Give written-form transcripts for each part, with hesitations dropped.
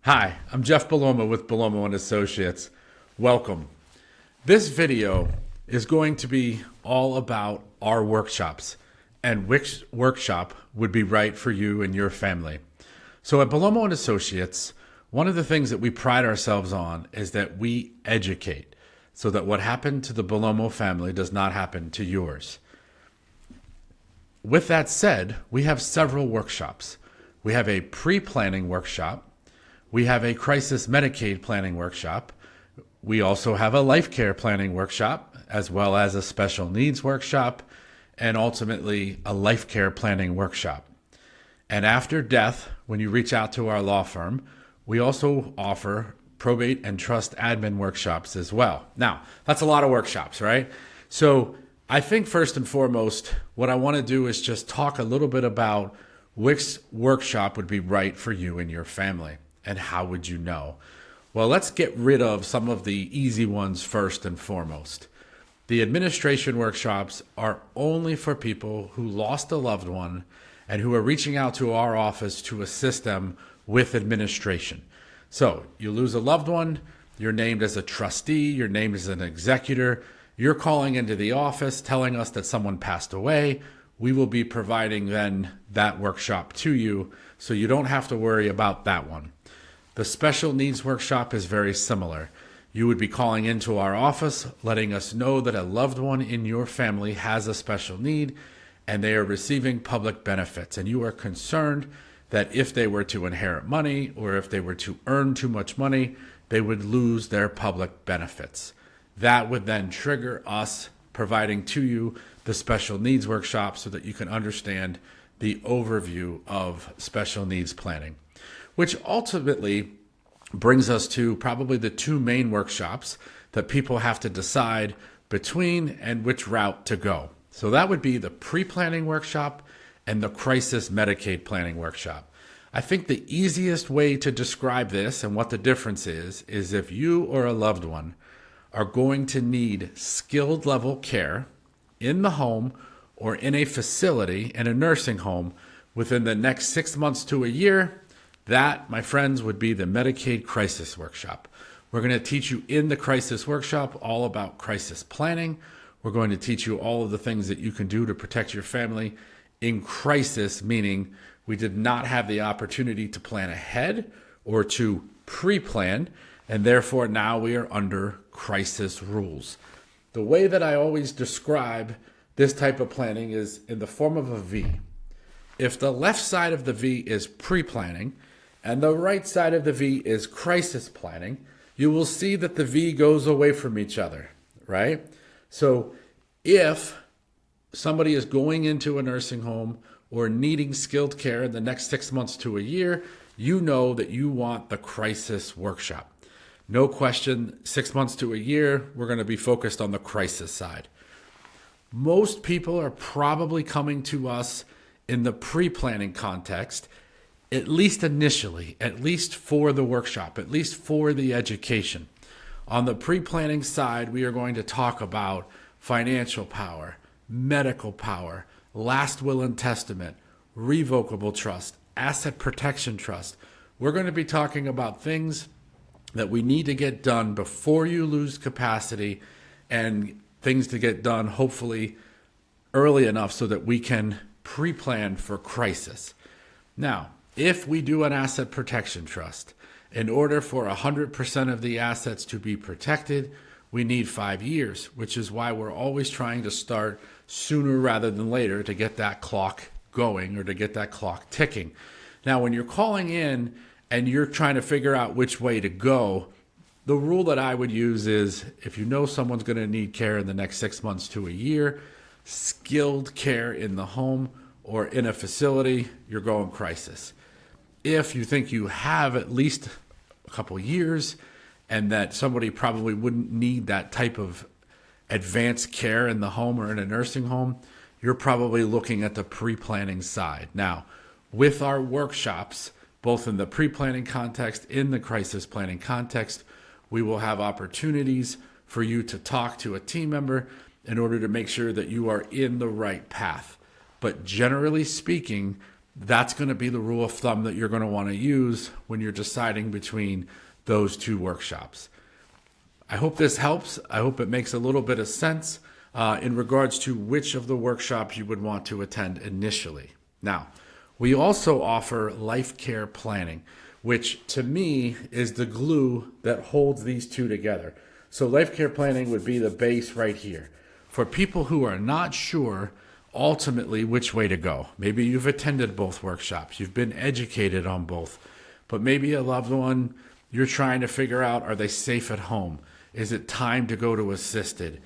Hi, I'm Jeff Bellomo with Bellomo and Associates. Welcome. This video is going to be all about our workshops and which workshop would be right for you and your family. So at Bellomo and Associates, one of the things that we pride ourselves on is that we educate so that what happened to the Bellomo family does not happen to yours. With that said, we have several workshops. We have a pre-planning workshop. We have a crisis Medicaid planning workshop. We also have a life care planning workshop, as well as a special needs workshop, and ultimately a life care planning workshop. And after death, when you reach out to our law firm, we also offer probate and trust admin workshops as well. Now, that's a lot of workshops, right? So I think first and foremost, what I want to do is just talk a little bit about which workshop would be right for you and your family. And how would you know? Well, let's get rid of some of the easy ones first and foremost. The administration workshops are only for people who lost a loved one and who are reaching out to our office to assist them with administration. So you lose a loved one, you're named as a trustee, you're named as an executor, you're calling into the office telling us that someone passed away. We will be providing then that workshop to you, so you don't have to worry about that one. The special needs workshop is very similar. You would be calling into our office, letting us know that a loved one in your family has a special need and they are receiving public benefits. And you are concerned that if they were to inherit money or if they were to earn too much money, they would lose their public benefits. That would then trigger us providing to you the special needs workshop so that you can understand the overview of special needs planning, which ultimately brings us to probably the two main workshops that people have to decide between and which route to go. So that would be the pre-planning workshop and the crisis Medicaid planning workshop. I think the easiest way to describe this and what the difference is if you or a loved one are going to need skilled level care in the home or in a facility, in a nursing home, within the next 6 months to a year, that, my friends, would be the Medicaid Crisis Workshop. We're going to teach you in the Crisis Workshop all about crisis planning. We're going to teach you all of the things that you can do to protect your family in crisis, meaning we did not have the opportunity to plan ahead or to pre-plan, and therefore now we are under crisis rules. The way that I always describe this type of planning is in the form of a V. If the left side of the V is pre-planning, and the right side of the V is crisis planning, you will see that the V goes away from each other, right? So if somebody is going into a nursing home or needing skilled care in the next 6 months to a year, you know that you want the crisis workshop. No question, 6 months to a year, we're going to be focused on the crisis side. Most people are probably coming to us in the pre-planning context, at least initially, at least for the workshop, at least for the education. On the pre-planning side, we are going to talk about financial power, medical power, last will and testament, revocable trust, asset protection trust. We're going to be talking about things that we need to get done before you lose capacity and things to get done hopefully early enough so that we can pre-plan for crisis. Now, if we do an asset protection trust, in order for 100% of the assets to be protected, we need 5 years, which is why we're always trying to start sooner rather than later to get that clock going or to get that clock ticking. Now, when you're calling in and you're trying to figure out which way to go, the rule that I would use is if you know someone's going to need care in the next 6 months to a year, skilled care in the home or in a facility, you're going crisis. If you think you have at least a couple years and that somebody probably wouldn't need that type of advanced care in the home or in a nursing home, you're probably looking at the pre-planning side. Now, with our workshops, both in the pre-planning context, in the crisis planning context, we will have opportunities for you to talk to a team member in order to make sure that you are in the right path. But generally speaking, That's going to be the rule of thumb that you're going to want to use when you're deciding between those two workshops. I hope this helps. I hope it makes a little bit of sense in regards to which of the workshops you would want to attend initially. Now, we also offer life care planning, which to me is the glue that holds these two together. So life care planning would be the base right here. For people who are not sure ultimately which way to go, maybe you've attended both workshops, you've been educated on both, but maybe a loved one, you're trying to figure out, are they safe at home? Is it time to go to assisted?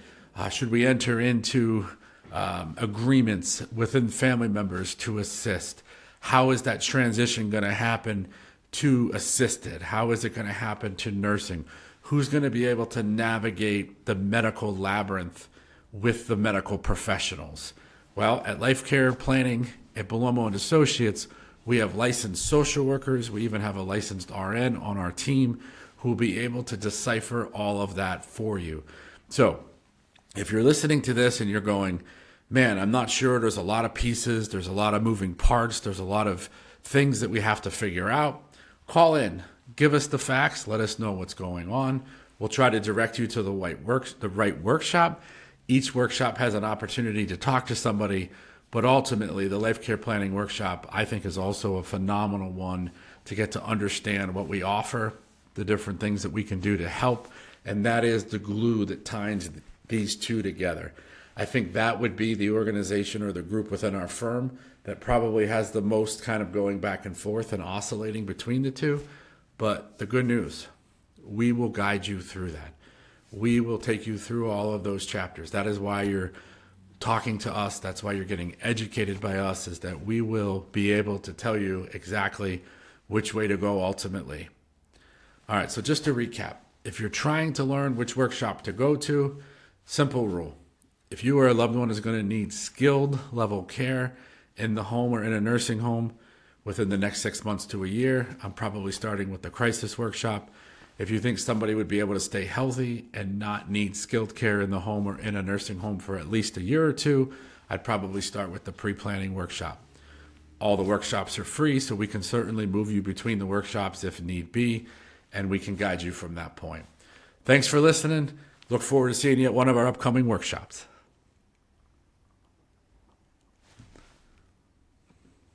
Should we enter into agreements within family members to assist? How is that transition going to happen to assisted? How is it going to happen to nursing? Who's going to be able to navigate the medical labyrinth with the medical professionals? Well, at Life Care Planning at Bellomo and Associates, we have licensed social workers. We even have a licensed RN on our team who will be able to decipher all of that for you. So if you're listening to this and you're going, man, I'm not sure, there's a lot of pieces, there's a lot of moving parts, there's a lot of things that we have to figure out, call in, give us the facts, let us know what's going on. We'll try to direct you to the right workshop. Each workshop has an opportunity to talk to somebody, but ultimately the Life Care Planning Workshop, I think, is also a phenomenal one to get to understand what we offer, the different things that we can do to help, and that is the glue that ties these two together. I think that would be the organization or the group within our firm that probably has the most kind of going back and forth and oscillating between the two. But the good news, we will guide you through that. We will take you through all of those chapters. That is why you're talking to us. That's why you're getting educated by us, is that we will be able to tell you exactly which way to go ultimately. All right, so just to recap, if you're trying to learn which workshop to go to, simple rule. If you or a loved one is going to need skilled level care in the home or in a nursing home within the next 6 months to a year, I'm probably starting with the crisis workshop. If you think somebody would be able to stay healthy and not need skilled care in the home or in a nursing home for at least a year or two, I'd probably start with the pre-planning workshop. All the workshops are free, so we can certainly move you between the workshops if need be, and we can guide you from that point. Thanks for listening. Look forward to seeing you at one of our upcoming workshops.